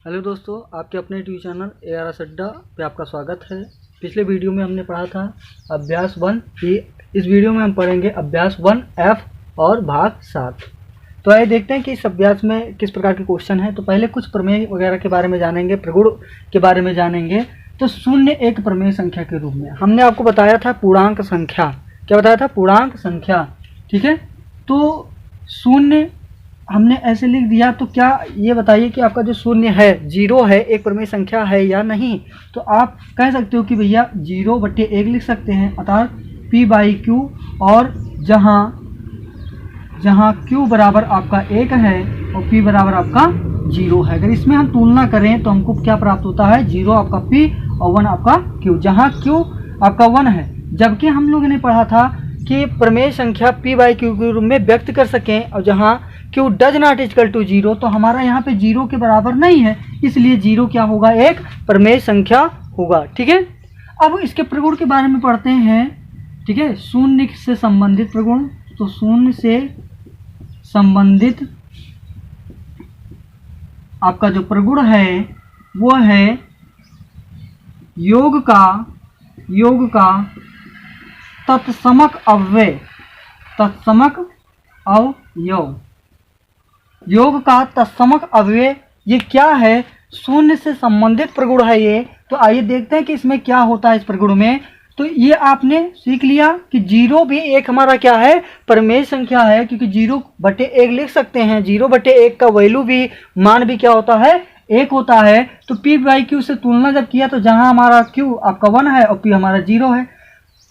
Hello दोस्तों, आपके अपने यूट्यूब चैनल ARS अड्डा पे आपका स्वागत है। पिछले वीडियो में हमने पढ़ा था अभ्यास 1 की। इस वीडियो में हम पढ़ेंगे अभ्यास 1F और भाग 7। तो आइए देखते हैं कि इस अभ्यास में किस प्रकार के क्वेश्चन हैं। तो पहले कुछ प्रमेय वगैरह के बारे में जानेंगे, प्रगुण के बारे में जानेंगे। तो शून्य एक प्रमेय संख्या के रूप में हमने आपको बताया था पूर्णांक संख्या। क्या बताया था? पूर्णांक संख्या। ठीक है, तो शून्य हमने ऐसे लिख दिया। तो क्या ये बताइए कि आपका जो शून्य है, जीरो है, एक प्रमेय संख्या है या नहीं। तो आप कह सकते हो कि भैया 0/1 लिख सकते हैं, अर्थात P/Q। और जहाँ Q बराबर आपका 1 है और P बराबर आपका 0 है। अगर इसमें हम तुलना करें तो हमको क्या प्राप्त होता है? 0 आपका P और 1 आपका Q। जहाँ Q आपका 1 है, जबकि हम लोगों ने पढ़ा था कि प्रमेय संख्या P/Q के रूप में व्यक्त कर सकें, और जहाँ Q does not equal to 0, तो हमारा यहाँ पे 0 के बराबर नहीं है, इसलिए 0 क्या होगा? एक प्रमेय संख्या होगा। ठीक है, अब इसके प्रगुण के बारे में पढ़ते हैं। ठीक है, शून्य से संबंधित प्रगुण। तो शून्य से संबंधित आपका जो प्रगुण है वो है योग का तत्समक अव्यय। योग का तत्समक अव्यय ये क्या है? शून्य से संबंधित प्रगुण है ये। तो आइए देखते हैं कि इसमें क्या होता है इस प्रगुण में। तो ये आपने सीख लिया कि 0 भी एक हमारा क्या है? प्रमेय संख्या है, क्योंकि 0/1 लिख सकते हैं। 0/1 का वैल्यू भी, मान भी क्या होता है? 1 होता है। तो P/Q से तुलना जब किया तो जहां हमारा Q आपका 1 है और P हमारा 0 है।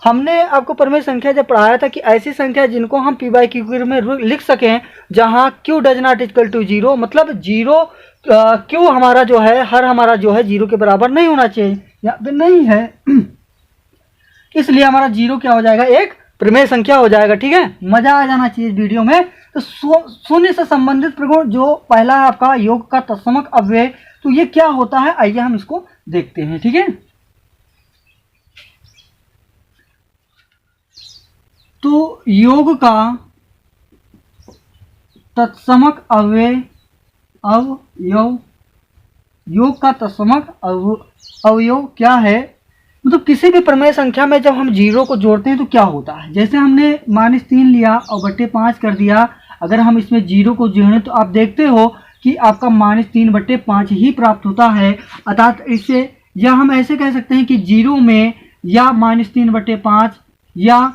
हमने आपको प्रमेय संख्या जब पढ़ाया था कि ऐसी संख्या जिनको हम P/Q के रूप में लिख सकें जहां Q does not equal to 0, मतलब 0 Q हमारा जो है, हर हमारा जो है 0 के बराबर नहीं होना चाहिए, या फिर नहीं है, इसलिए हमारा 0 क्या हो जाएगा? एक प्रमेय संख्या हो जाएगा। ठीक है, मजा आ जाना चाहिए इस वीडियो में। तो शून्य से संबंधित प्रगुण जो पहला है आपका योग का तत्समक अव्यय, तो ये क्या होता है? आइए हम इसको देखते हैं। ठीक है, तो योग का तत्समक अव्यय योग का तत्समक अवयव क्या है? मतलब किसी भी प्रमेय संख्या में जब हम 0 को जोड़ते हैं तो क्या होता है? जैसे हमने -3 लिया और /5 कर दिया। अगर हम इसमें 0 को जोड़ें तो आप देखते हो कि आपका -3/5 ही प्राप्त होता है। अर्थात इसे, या हम ऐसे कह सकते हैं कि 0 में या -3/5 या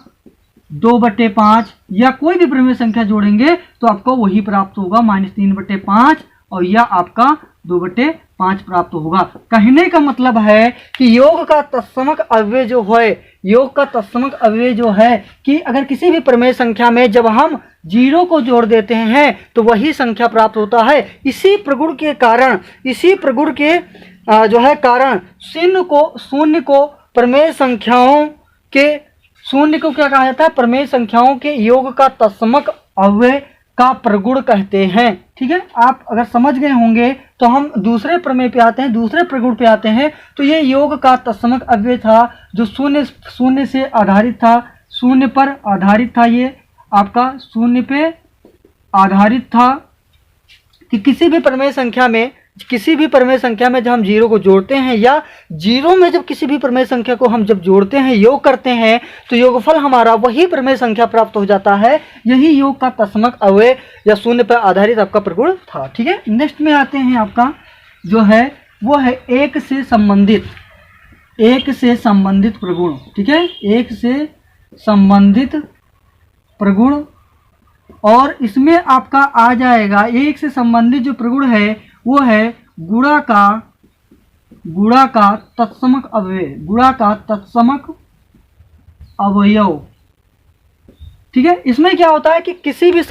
2/5 या कोई भी प्रमेय संख्या जोड़ेंगे तो आपको वही प्राप्त होगा, -3/5 और या आपका 2/5 प्राप्त होगा। कहने का मतलब है कि योग का तत्समक अव्यय जो है कि अगर किसी भी प्रमेय संख्या में जब हम 0 को जोड़ देते हैं तो वही संख्या प्राप्त होता है। इसी प्रगुण के कारण शून्य को प्रमेय संख्याओं के क्या कहा जाता है? प्रमेय संख्याओं के योग का तत्समक अव्यय का प्रगुण कहते हैं। ठीक है, आप अगर समझ गए होंगे तो हम दूसरे प्रमेय पे आते हैं, दूसरे प्रगुण पे आते हैं। तो ये योग का तत्समक अव्यय था जो शून्य से आधारित था, शून्य पर आधारित था। ये आपका शून्य पे आधारित था कि किसी भी प्रमेय संख्या में जब हम 0 को जोड़ते हैं, या 0 में जब किसी भी प्रमेय संख्या को हम जब जोड़ते हैं, योग करते हैं, तो योगफल हमारा वही प्रमेय संख्या प्राप्त हो जाता है। यही योग का तत्समक अव्यय या शून्य पर आधारित आपका प्रगुण था। ठीक है, नेक्स्ट में आते हैं, आपका जो है वो है एक से संबंधित प्रगुण। ठीक है, एक से संबंधित प्रगुण, और इसमें आपका आ जाएगा एक से संबंधित जो प्रगुण है वो है गुणा का तत्समक अवयव। ठीक है, इसमें क्या होता है कि किसी भी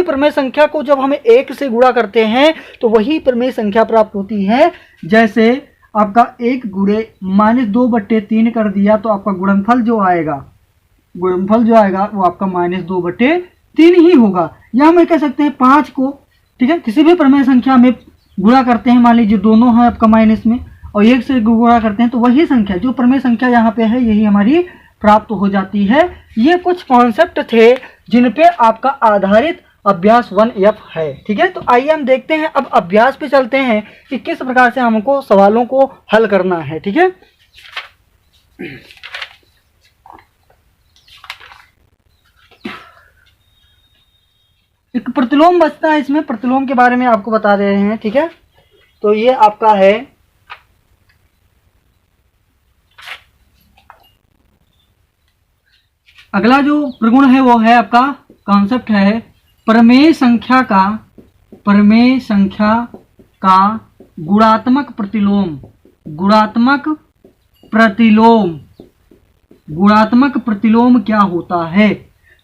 प्रमेय संख्या को जब हमें 1 से गुणा करते हैं तो वही प्रमेय संख्या प्राप्त होती है। जैसे आपका 1 गुणे -2/3 कर दिया तो आपका गुणनफल जो आएगा वो आपका -2/3 ही होगा। या हम कह सकते हैं 5 को, ठीक है, किसी भी प्रमेय संख्या में गुणा करते हैं, मान लीजिए दोनों है आपका माइनस में, और 1 से गुणा करते हैं तो वही संख्या, जो प्रमेय संख्या यहाँ पे है, यही हमारी प्राप्त हो जाती है। ये कुछ कॉन्सेप्ट थे जिन पे आपका आधारित अभ्यास 1F है। ठीक है, तो आइए हम देखते हैं, अब अभ्यास पे चलते हैं कि किस प्रकार से हमको सवालों को हल करना है। ठीक है, एक प्रतिलोम बचता है, इसमें प्रतिलोम के बारे में आपको बता रहे हैं। ठीक है, तो ये आपका है अगला जो प्रगुण है वो है आपका कॉन्सेप्ट है प्रमेय संख्या का गुणात्मक प्रतिलोम। गुणात्मक प्रतिलोम क्या होता है?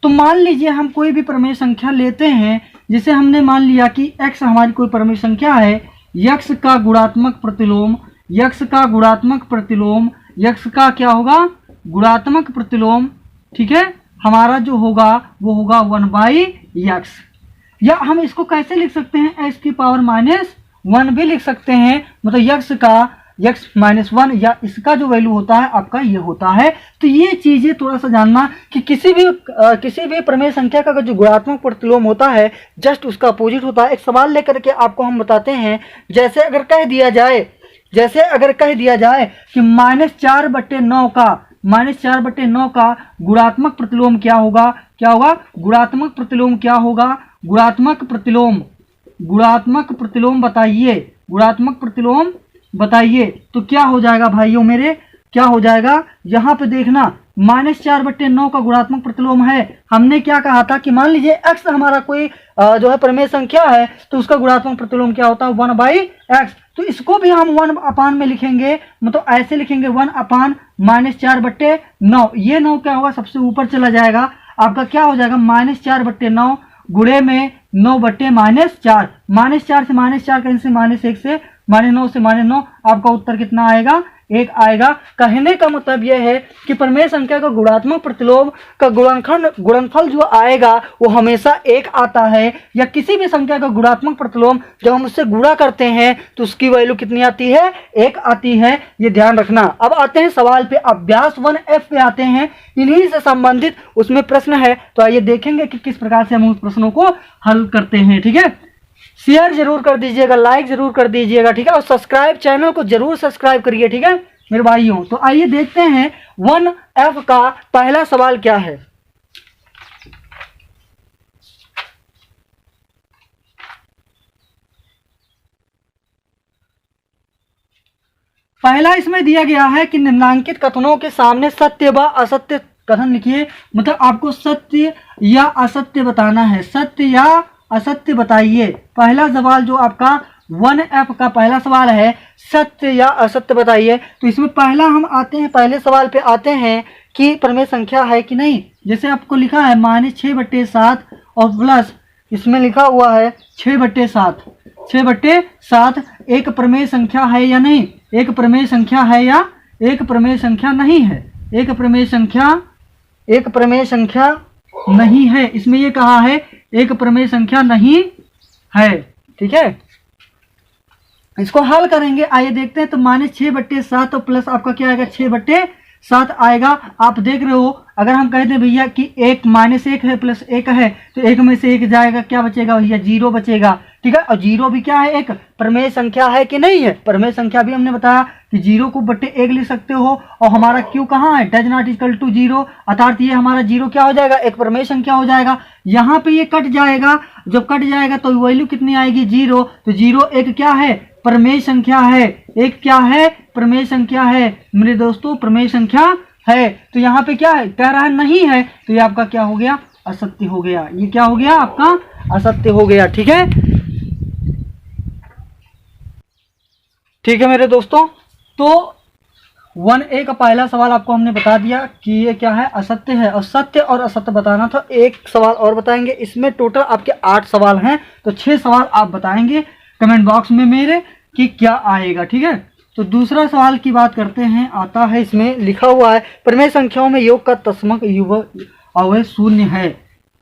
तो मान लीजिए हम कोई भी प्रमेय संख्या लेते हैं, जिसे हमने मान लिया कि x हमारी कोई प्रमेय संख्या है, x का गुणात्मक प्रतिलोम, x का क्या होगा? गुणात्मक प्रतिलोम। ठीक है, हमारा जो होगा वो होगा 1/x। या हम इसको कैसे लिख सकते हैं? x की पावर -1 भी लिख सकते हैं, मतलब x का x-1 या इसका जो वैल्यू होता है आपका ये होता है। तो ये चीजें थोड़ा सा जानना कि किसी भी प्रमेय संख्या का जो गुणात्मक प्रतिलोम होता है जस्ट उसका अपोजिट होता है। एक सवाल लेकर के आपको हम बताते हैं, जैसे अगर कह दिया जाए कि -4/9 का गुणात्मक प्रतिलोम क्या होगा? गुणात्मक प्रतिलोम बताइए। तो क्या हो जाएगा भाइयों मेरे? क्या हो जाएगा? यहाँ पे देखना, -4/9 का गुणात्मक प्रतिलोम है। हमने क्या कहा था कि मान लीजिए x हमारा कोई जो है प्रमेय संख्या है, तो उसका गुणात्मक प्रतिलोम क्या होता है? 1/x। तो इसको भी हम 1/, में लिखेंगे, मतलब ऐसे लिखेंगे 1/, -4/9। ये 9 क्या होगा? सबसे ऊपर चला जाएगा, आपका क्या हो जाएगा? -4/9 गुणे में 9/-4। -4 से -4 कहीं से -1 से -9 से -9, आपका उत्तर कितना आएगा? 1 आएगा। कहने का मतलब यह है कि प्रमेय संख्या का गुणात्मक प्रतिलोम का गुणनफल जो आएगा वो हमेशा 1 आता है, या किसी भी संख्या का गुणात्मक प्रतिलोम जब हम उससे गुणा करते हैं तो उसकी वैल्यू कितनी आती है? 1 आती है। ये ध्यान रखना। अब आते हैं सवाल पे, अभ्यास 1F पे आते हैं, इन्हीं से संबंधित उसमें प्रश्न है। तो आइए देखेंगे कि किस प्रकार से हम उस प्रश्नों को हल करते हैं। ठीक है, शेयर जरूर कर दीजिएगा, लाइक जरूर कर दीजिएगा। ठीक है, और सब्सक्राइब, चैनल को जरूर सब्सक्राइब करिए। ठीक है मेरे भाइयों, तो आइए देखते हैं 1F का पहला सवाल क्या है। पहला इसमें दिया गया है कि निम्नांकित कथनों के सामने सत्य व असत्य कथन लिखिए, मतलब आपको सत्य या असत्य बताना है। सत्य या असत्य बताइए। पहला सवाल जो आपका 1F का पहला सवाल है, सत्य या असत्य बताइए। तो इसमें पहला हम आते हैं, पहले सवाल पे आते हैं कि प्रमेय संख्या है कि नहीं। जैसे आपको लिखा है -6/7 और प्लस इसमें लिखा हुआ है 6/7। 6/7 एक प्रमेय संख्या है या नहीं? एक प्रमेय संख्या है या एक प्रमेय संख्या नहीं है? एक प्रमेय संख्या नहीं है। इसमें ये कहा है एक प्रमेय संख्या नहीं है। ठीक है, इसको हल करेंगे। आइए देखते हैं। तो -6/7 तो प्लस आपका क्या आएगा? 6/7 आएगा। आप देख रहे हो, अगर हम कहते हैं भैया कि एक -1 है प्लस 1 है, तो 1 में से 1 जाएगा, क्या बचेगा भैया? 0 बचेगा। ठीक है, और 0 भी क्या है? एक प्रमेय संख्या है कि नहीं है? प्रमेय संख्या भी हमने बताया कि 0 को बट्टे 1 लिख सकते हो, और हमारा क्यू कहाँ है? डज नॉट इक्वल टू 0, अर्थात ये हमारा 0 क्या हो जाएगा? एक प्रमेय संख्या हो जाएगा। यहाँ पे ये कट जाएगा, जब कट जाएगा तो वैल्यू कितनी आएगी? 0। तो 0 एक क्या है? प्रमेय संख्या है। एक क्या है? प्रमेय संख्या है मेरे दोस्तों, प्रमेय संख्या है। तो यहाँ पे क्या है? कह रहा है नहीं है, तो ये आपका क्या हो गया? असत्य हो गया। ये क्या हो गया? आपका असत्य हो गया। ठीक है, ठीक है मेरे दोस्तों। तो 1A का पहला सवाल आपको हमने बता दिया कि ये क्या है? असत्य है। और सत्य और असत्य बताना था। एक सवाल और बताएंगे। इसमें टोटल आपके 8 सवाल हैं, तो 6 सवाल आप बताएंगे कमेंट बॉक्स में मेरे कि क्या आएगा। ठीक है, तो दूसरा सवाल की बात करते हैं। आता है, इसमें लिखा हुआ है प्रमेय संख्याओं में योग का तत्समक अवयव 0 है।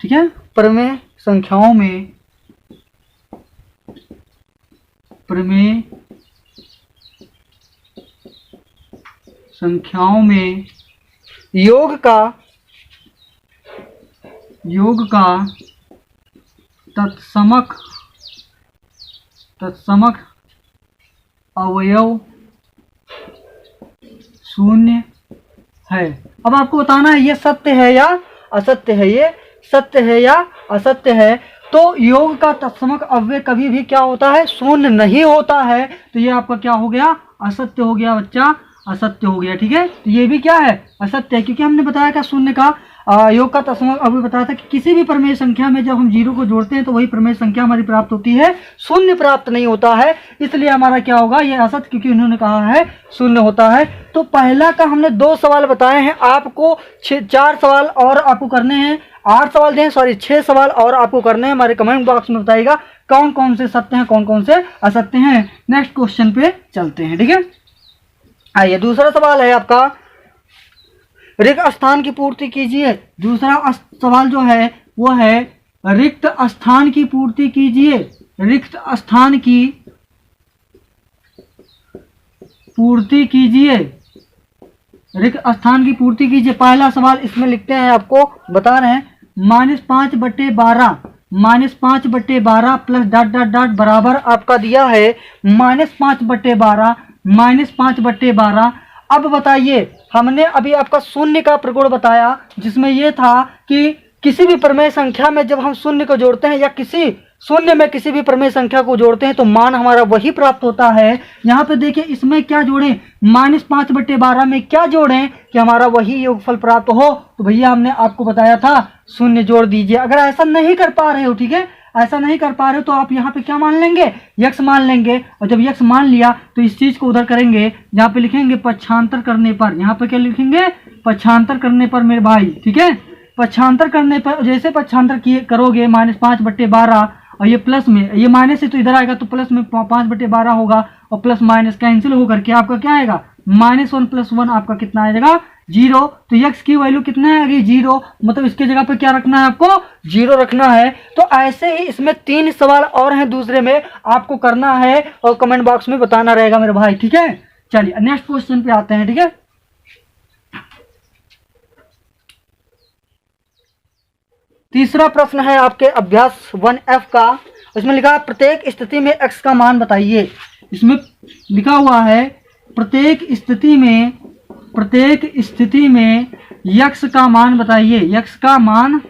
ठीक है, प्रमेय संख्याओं में योग का तत्समक अवयव शून्य है। अब आपको बताना है ये सत्य है या असत्य है, ये सत्य है या असत्य है। तो योग का तत्समक अव्यय कभी भी क्या होता है, शून्य नहीं होता है। तो ये आपका क्या हो गया, असत्य हो गया बच्चा, असत्य हो गया। ठीक है, तो ये भी क्या है, असत्य है, क्योंकि हमने बताया क्या शून्य का योग का तत्समक अव्यय बताया था कि किसी भी प्रमेय संख्या में जब हम जीरो को जोड़ते हैं तो वही प्रमेय संख्या हमारी प्राप्त होती है, शून्य प्राप्त नहीं होता है। इसलिए हमारा क्या होगा, ये असत्य, क्योंकि उन्होंने कहा है शून्य होता है। तो पहला का हमने 2 सवाल बताए हैं, आपको 4 सवाल और आपको करने हैं, 8 सवाल दें, सॉरी 6 सवाल और आपको करने हैं। हमारे कमेंट बॉक्स में बताइएगा कौन कौन से सत्य हैं, कौन कौन से असत्य हैं। नेक्स्ट क्वेश्चन पे चलते हैं। ठीक है, आइए दूसरा सवाल है आपका, रिक्त स्थान की पूर्ति कीजिए। दूसरा सवाल जो है वो है रिक्त स्थान की पूर्ति कीजिए, रिक्त स्थान की पूर्ति कीजिए, रिक्त स्थान की पूर्ति कीजिए। पहला सवाल इसमें लिखते हैं, आपको बता रहे हैं, -5/12 -5/12 प्लस डॉट डॉट डॉट बराबर आपका दिया है -5/12 -5/12। अब बताइए, हमने अभी आपका शून्य का प्रगुण बताया, जिसमें यह था कि किसी भी प्रमेय संख्या में जब हम शून्य को जोड़ते हैं या किसी शून्य में किसी भी प्रमेय संख्या को जोड़ते हैं तो मान हमारा वही प्राप्त होता है। यहाँ पे देखिए इसमें क्या जोड़ें, -5/12 में क्या जोड़ें कि हमारा वही योगफल प्राप्त हो। तो भैया हमने आपको बताया था शून्य जोड़ दीजिए। अगर ऐसा नहीं कर पा रहे हो, ठीक है, ऐसा नहीं कर पा रहे हो तो आप यहाँ पे क्या मान लेंगे, यक्स मान लेंगे। और जब यक्स मान लिया तो इस चीज को उधर करेंगे, यहाँ पे लिखेंगे पक्षांतर करने पर। यहाँ पे क्या लिखेंगे, पक्षांतर करने पर मेरे भाई। ठीक है, पक्षांतर करने पर जैसे पक्षांतर किए करोगे -5/12 और ये प्लस में, ये माइनस है तो इधर आएगा तो प्लस में 5/12 होगा और प्लस माइनस कैंसिल होकर के आपका क्या आएगा, -1 + 1 आपका कितना आ जाएगा, 0। तो यक्स की वैल्यू कितना आ गई, 0। मतलब इसके जगह पे क्या रखना है, आपको 0 रखना है। तो ऐसे ही इसमें 3 सवाल और हैं दूसरे में, आपको करना है और कमेंट बॉक्स में बताना रहेगा मेरे भाई। ठीक है, चलिए नेक्स्ट क्वेश्चन पे आते हैं। ठीक है, तीसरा प्रश्न है आपके अभ्यास 1F का। इसमें लिखा है प्रत्येक स्थिति में x का मान बताइए। इसमें लिखा हुआ है प्रत्येक स्थिति में x का मान बताइए, x का मान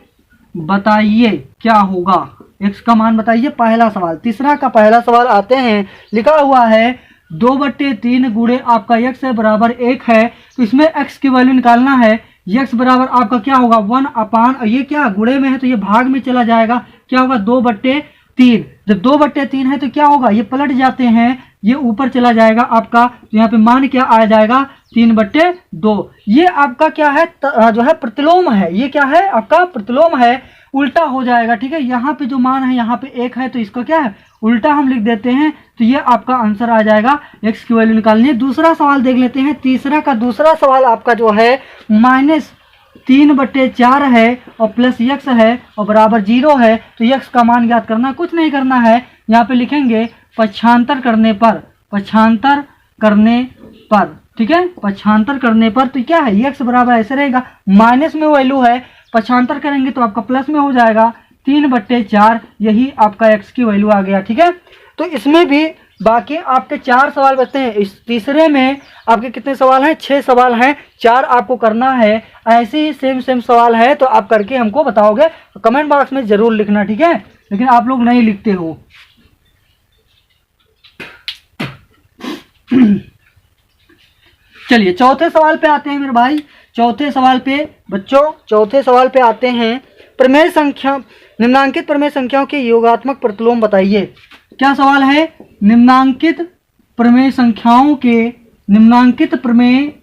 बताइए क्या होगा, x का मान बताइए। पहला सवाल, तीसरा का पहला सवाल आते हैं, लिखा हुआ है 2/3 गुणे आपका x है बराबर 1 है। तो इसमें x की वैल्यू निकालना है। x बराबर आपका क्या होगा, 1/, ये क्या गुणे में है तो ये भाग में चला जाएगा, क्या होगा 2/3। जब 2/3 है तो क्या होगा, ये पलट जाते हैं, ये ऊपर चला जाएगा आपका। तो यहाँ पे मान क्या आ जाएगा, 3/2। ये आपका क्या है, जो है प्रतिलोम है, ये क्या है आपका प्रतिलोम है, उल्टा हो जाएगा। ठीक है, यहाँ पे जो मान है यहाँ पे 1 है तो इसका क्या है, उल्टा हम लिख देते हैं। तो ये आपका आंसर आ जाएगा, x की वैल्यू निकालनी है। दूसरा सवाल देख लेते हैं। तीसरा का दूसरा सवाल आपका जो है -3/4 है और प्लस x है और बराबर 0 है। तो x का मान ज्ञात करना, कुछ नहीं करना है, यहाँ पे लिखेंगे पक्षांतर करने पर, पक्षांतर करने पर। ठीक है, पक्षांतर करने पर तो क्या है, x बराबर ऐसे रहेगा, माइनस में वैल्यू है, पक्षांतर करेंगे तो आपका प्लस में हो जाएगा 3/4, यही आपका x की वैल्यू आ गया। ठीक है, तो इसमें भी बाकी आपके 4 सवाल बचते हैं। इस तीसरे में आपके कितने सवाल हैं, 6 सवाल हैं, 4 आपको करना है। ऐसे ही सेम सवाल है तो आप करके हमको बताओगे, तो कमेंट बॉक्स में जरूर लिखना। ठीक है, लेकिन आप लोग नहीं लिखते हो। चलिए चौथे सवाल पे आते हैं मेरे भाई। चौथे सवाल पे बच्चों, चौथे सवाल पे आते हैं। प्रमेय संख्या, निम्नांकित प्रमेय संख्याओं के योगात्मक प्रतिलोम बताइए। क्या सवाल है, निम्नांकित प्रमेय संख्याओं के, निम्नांकित प्रमेय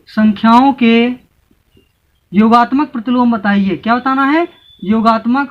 संख्याओं के योगात्मक प्रतिलोम बताइए। क्या बताना है, योगात्मक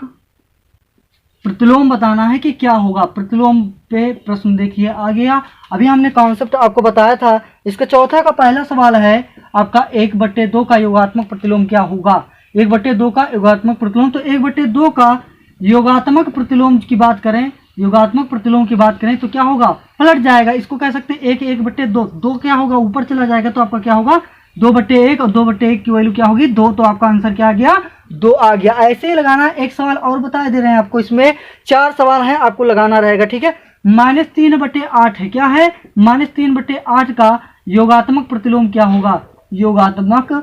प्रतिलोम बताना है कि क्या होगा। प्रतिलोम पे प्रश्न देखिए आ गया। अभी हमने कॉन्सेप्ट आपको बताया था। इसका चौथा का पहला सवाल है आपका 1/2 का योगात्मक प्रतिलोम क्या होगा। 1/2 का योगात्मक प्रतिलोम, तो 1/2 का योगात्मक प्रतिलोम की बात करें, योगात्मक प्रतिलोम की बात करें तो क्या होगा, पलट जाएगा। इसको कह सकते हैं 1/2, 2 क्या होगा, ऊपर चला जाएगा तो आपका क्या होगा 2/1 और 2/1 की वैल्यू क्या होगी 2, तो आपका आंसर क्या आ गया 2 आ गया। ऐसे ही लगाना। एक सवाल और बता दे रहे हैं आपको, इसमें 4 सवाल हैं, आपको लगाना रहेगा, ठीक है। -3/8 है, क्या है -3/8 का योगात्मक प्रतिलोम क्या होगा, योगात्मक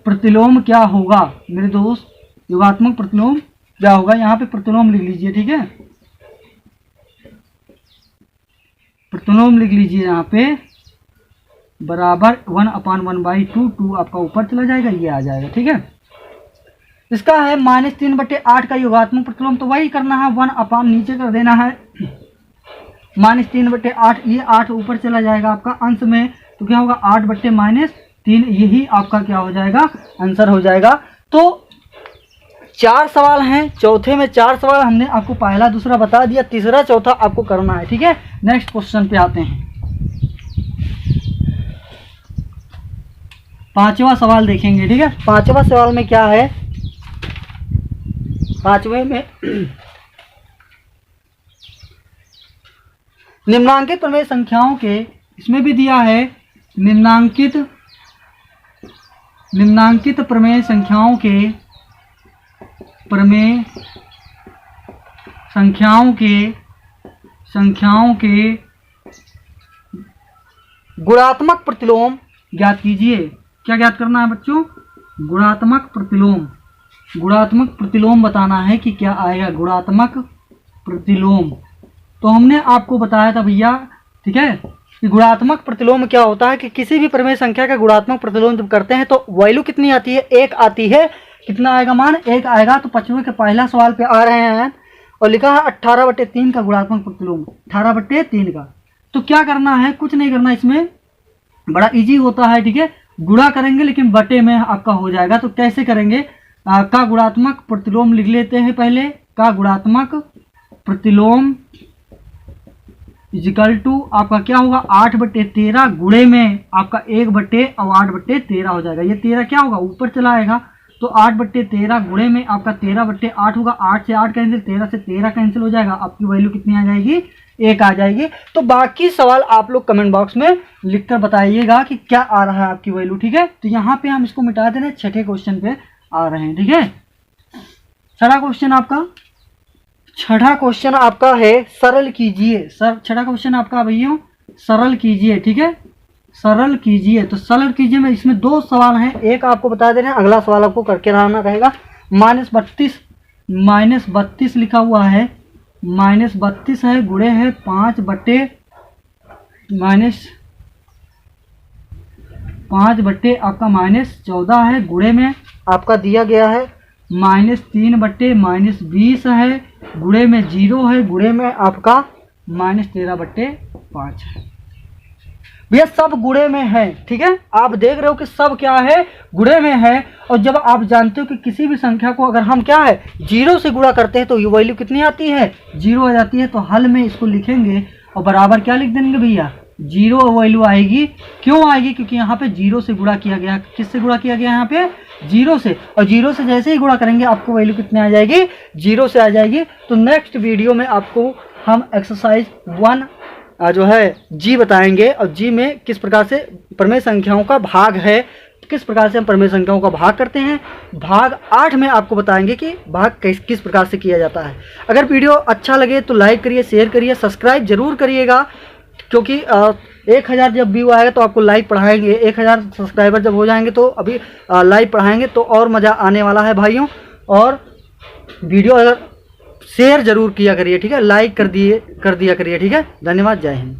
प्रतिलोम क्या होगा मेरे दोस्त, योगात्मक प्रतिलोम क्या होगा। यहाँ पे प्रतिलोम लिख लीजिए, ठीक है, प्रतिलोम लिख लीजिए यहाँ पे, बराबर 1/1/2, 2 आपका ऊपर चला जाएगा, ये आ जाएगा, ठीक है। इसका है -3/8 का योगात्मक प्रतिलोम, तो वही करना है, 1 नीचे कर देना है, -3/8, ये 8 ऊपर चला जाएगा आपका अंश में, तो क्या होगा 8/-3, यही आपका क्या हो जाएगा आंसर हो जाएगा। तो 4 सवाल हैं, चौथे में 4 सवाल हमने आपको पहला दूसरा बता दिया, तीसरा चौथा आपको करना है, ठीक है। नेक्स्ट क्वेश्चन पे आते हैं, 5वां सवाल देखेंगे, ठीक है। 5वां सवाल में क्या है, 5वें में निम्नांकित प्रमेय संख्याओं के, इसमें भी दिया है निम्नांकित प्रमेय संख्याओं के गुणात्मक प्रतिलोम ज्ञात कीजिए। क्या ज्ञात करना है बच्चों, गुणात्मक प्रतिलोम बताना है कि क्या आएगा गुणात्मक प्रतिलोम। तो हमने आपको बताया था भैया, ठीक है, कि गुणात्मक प्रतिलोम क्या होता है कि किसी भी प्रमेय संख्या का गुणात्मक प्रतिलोम जब करते हैं तो वैल्यू कितनी आती है 1 आती है। कितना आएगा मान 1 आएगा। तो 5वें के पहला सवाल पे आ रहे हैं और लिखा है 18/3 का गुणात्मक प्रतिलोम, 18/3 का। तो क्या करना है, कुछ नहीं करना, इसमें बड़ा इजी होता है, ठीक है। गुणा करेंगे लेकिन बटे में आपका हो जाएगा। तो कैसे करेंगे, का गुणात्मक प्रतिलोम लिख लेते हैं पहले, का गुणात्मक प्रतिलोम इजिकल टू आपका क्या होगा 8/13 गुणे में आपका 1/8/13 हो जाएगा। ये 13 क्या होगा ऊपर चला आएगा, तो 8/13 गुणे में आपका 13/8 होगा। 8 से 8 कैंसिल, 13 से 13 कैंसिल हो जाएगा। आपकी वैल्यू कितनी आ जाएगी 1 आ जाएगी। तो बाकी सवाल आप लोग कमेंट बॉक्स में लिखकर बताइएगा कि क्या आ रहा है आपकी वैल्यू, ठीक है। तो यहाँ पे हम इसको मिटा दे रहे हैं, 6ठे क्वेश्चन पे आ रहे हैं, ठीक है। 6ठा क्वेश्चन आपका है सरल कीजिए। 6ठा क्वेश्चन आपका भैया सरल कीजिए, ठीक है, सरल कीजिए। तो सरल कीजिए में इसमें 2 सवाल हैं, एक आपको बता दे रहे हैं, अगला सवाल आपको करके रहना रहेगा। -32 लिखा हुआ है, -32 है, गुणे है 5/- आपका -14 है, गुणे में आपका दिया गया है -3/-20 है, गुणे में 0 है, गुणे में आपका -13/5 है। भैया सब गुणे में है, ठीक है। आप देख रहे हो कि सब क्या है गुणे में है। और जब आप जानते हो कि किसी भी संख्या को अगर हम क्या है 0 से गुणा करते हैं तो ये वैल्यू कितनी आती है 0 आ जाती है। तो हल में इसको लिखेंगे और बराबर क्या लिख देंगे भैया 0 वैल्यू आएगी। क्यों आएगी, क्योंकि यहाँ पे 0 से गुणा किया गया। किससे गुणा किया गया यहाँ पे 0 से, और 0 से जैसे ही गुणा करेंगे आपको वैल्यू कितनी आ जाएगी 0 से आ जाएगी। तो नेक्स्ट वीडियो में आपको हम एक्सरसाइज 1 जो है जी बताएंगे, और जी में किस प्रकार से प्रमेय संख्याओं का भाग है, किस प्रकार से हम प्रमेय संख्याओं का भाग करते हैं। भाग 8 में आपको बताएंगे कि भाग किस प्रकार से किया जाता है। अगर वीडियो अच्छा लगे तो लाइक करिए, शेयर करिए, सब्सक्राइब जरूर करिएगा, क्योंकि 1000 जब व्यू आएगा तो आपको लाइव पढ़ाएंगे। 1000 सब्सक्राइबर जब हो जाएंगे तो अभी लाइव पढ़ाएंगे तो और मज़ा आने वाला है भाइयों। और वीडियो अगर शेयर जरूर किया करिए, ठीक है, लाइक कर दिया करिए, ठीक है। धन्यवाद, जय हिंद।